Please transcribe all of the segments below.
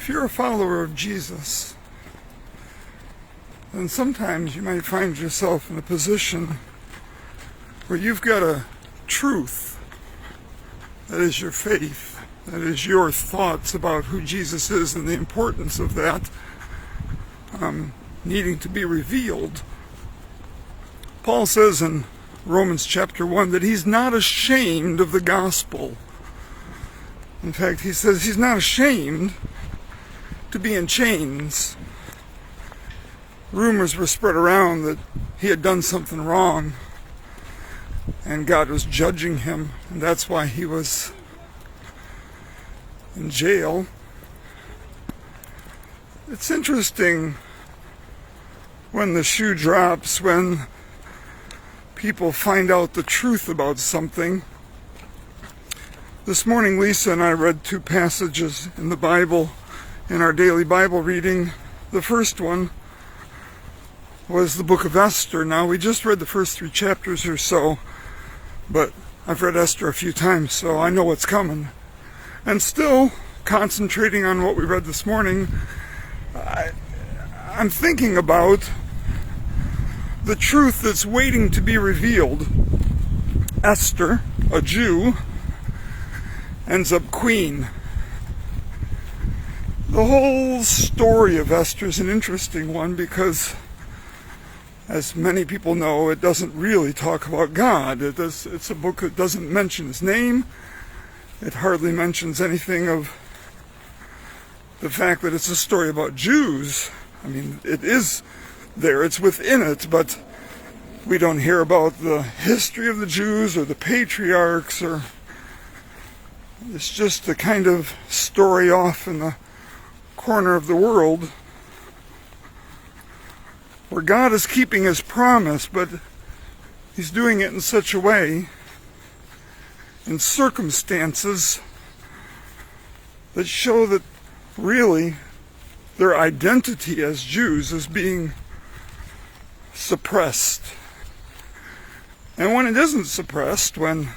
If you're a follower of Jesus, then sometimes you might find yourself in a position where you've got a truth that is your faith, that is your thoughts about who Jesus is and the importance of that needing to be revealed. Paul says in Romans chapter 1 that he's not ashamed of the gospel. In fact, he says he's not ashamed to be in chains. Rumors were spread around that he had done something wrong and God was judging him, and that's why he was in jail. It's interesting when the shoe drops, when people find out the truth about something. This morning, Lisa and I read 2 passages in the Bible in our daily Bible reading. The first one was the book of Esther. Now, we just read the first 3 chapters or so, but I've read Esther a few times, so I know what's coming. And still, concentrating on what we read this morning, I'm thinking about the truth that's waiting to be revealed. Esther, a Jew, ends up queen. The whole story of Esther is an interesting one because, as many people know, it doesn't really talk about God. It's a book that doesn't mention his name. It hardly mentions anything of the fact that it's a story about Jews. I mean, it is there, it's within it, but we don't hear about the history of the Jews or the patriarchs, or it's just a kind of story off in the corner of the world where God is keeping his promise, but he's doing it in such a way, in circumstances that show that really their identity as Jews is being suppressed. And when it isn't suppressed, when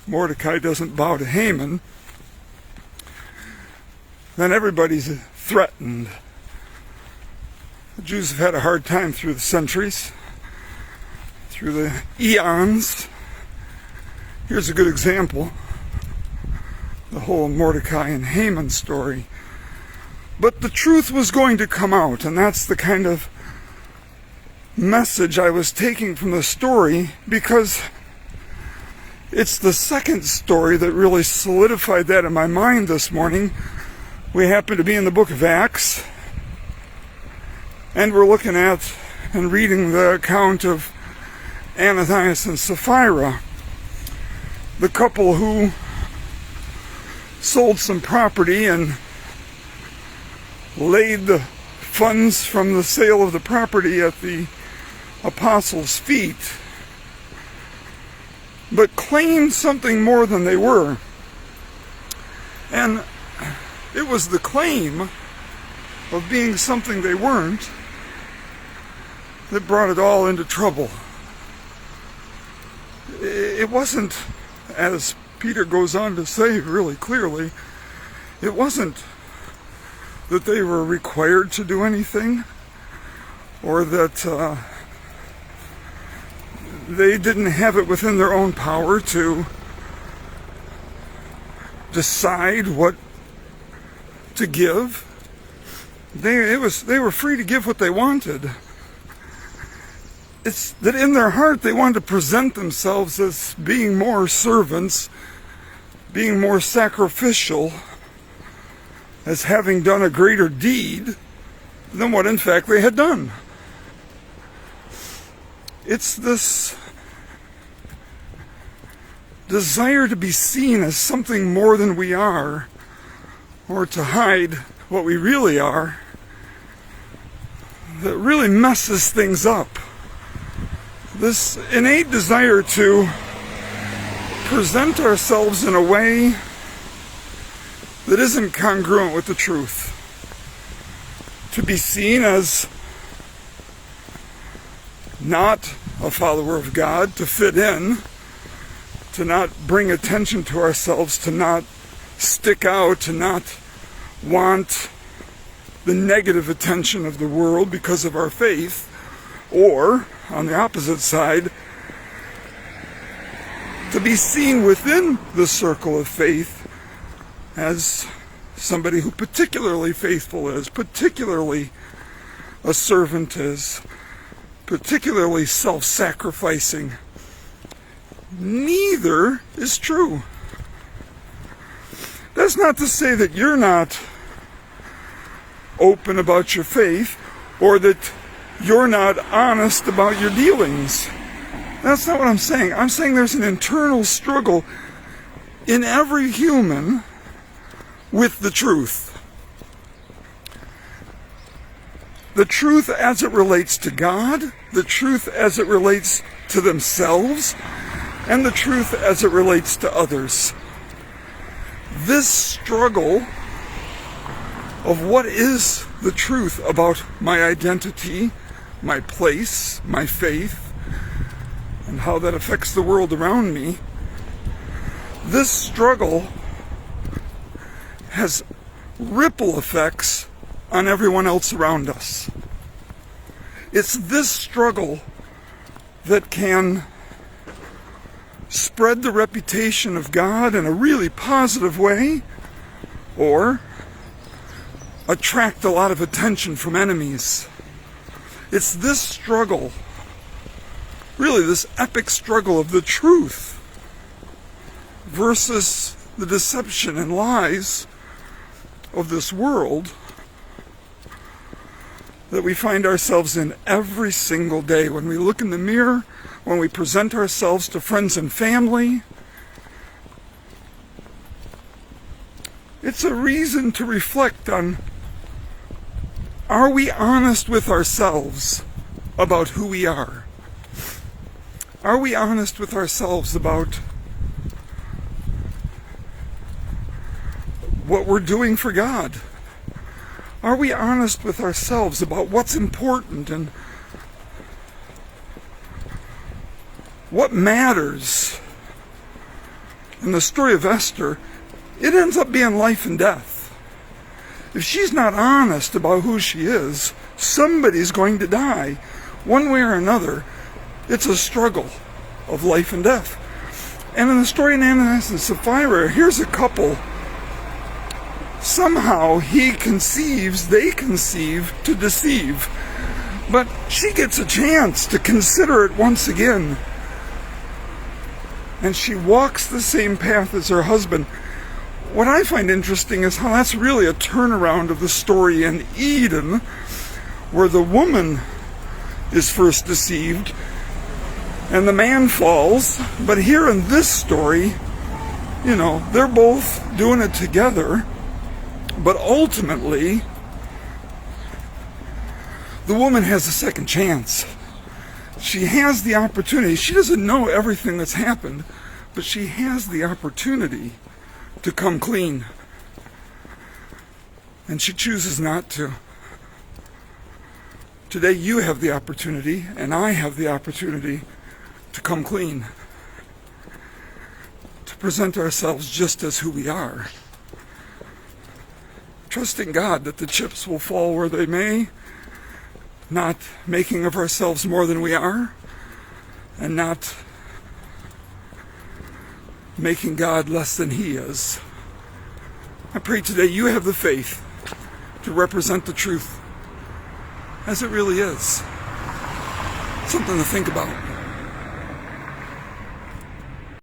Mordecai doesn't bow to Haman, then everybody's threatened. The Jews have had a hard time through the centuries, through the eons. Here's a good example, the whole Mordecai and Haman story. But the truth was going to come out, and that's the kind of message I was taking from the story, because it's the second story that really solidified that in my mind this morning. We happen to be in the book of Acts, and we're looking at and reading the account of Ananias and Sapphira, the couple who sold some property and laid the funds from the sale of the property at the apostles' feet, but claimed something more than they were. And it was the claim of being something they weren't that brought it all into trouble. It wasn't, as Peter goes on to say really clearly, it wasn't that they were required to do anything, or that they didn't have it within their own power to decide what to give. They were free to give what they wanted. It's that in their heart they wanted to present themselves as being more servants, being more sacrificial, as having done a greater deed than what in fact they had done. It's this desire to be seen as something more than we are, or to hide what we really are, that really messes things up. This innate desire to present ourselves in a way that isn't congruent with the truth. To be seen as not a follower of God, to fit in, to not bring attention to ourselves, to not stick out, to not want the negative attention of the world because of our faith, or, on the opposite side, to be seen within the circle of faith as somebody who particularly faithful is, particularly a servant is, particularly self-sacrificing. Neither is true. That's not to say that you're not open about your faith, or that you're not honest about your dealings. That's not what I'm saying. I'm saying there's an internal struggle in every human with the truth. The truth as it relates to God, the truth as it relates to themselves, and the truth as it relates to others. This struggle of what is the truth about my identity, my place, my faith, and how that affects the world around me, this struggle has ripple effects on everyone else around us. It's this struggle that can spread the reputation of God in a really positive way, or attract a lot of attention from enemies. It's this struggle, really this epic struggle of the truth versus the deception and lies of this world, that we find ourselves in every single day. When we look in the mirror, when we present ourselves to friends and family, it's a reason to reflect on, are we honest with ourselves about who we are? Are we honest with ourselves about what we're doing for God? Are we honest with ourselves about what's important and what matters? In the story of Esther, it ends up being life and death. If she's not honest about who she is, somebody's going to die. One way or another, it's a struggle of life and death. And in the story of Ananias and Sapphira, here's a couple. Somehow they conceive to deceive. But she gets a chance to consider it once again. And she walks the same path as her husband. What I find interesting is how that's really a turnaround of the story in Eden, where the woman is first deceived and the man falls. But here in this story, they're both doing it together. But ultimately, the woman has a second chance. She has the opportunity. She doesn't know everything that's happened, but she has the opportunity to come clean. And she chooses not to. Today you have the opportunity, and I have the opportunity to come clean. To present ourselves just as who we are. Trusting God that the chips will fall where they may, not making of ourselves more than we are, and not making God less than He is. I pray today you have the faith to represent the truth as it really is. Something to think about.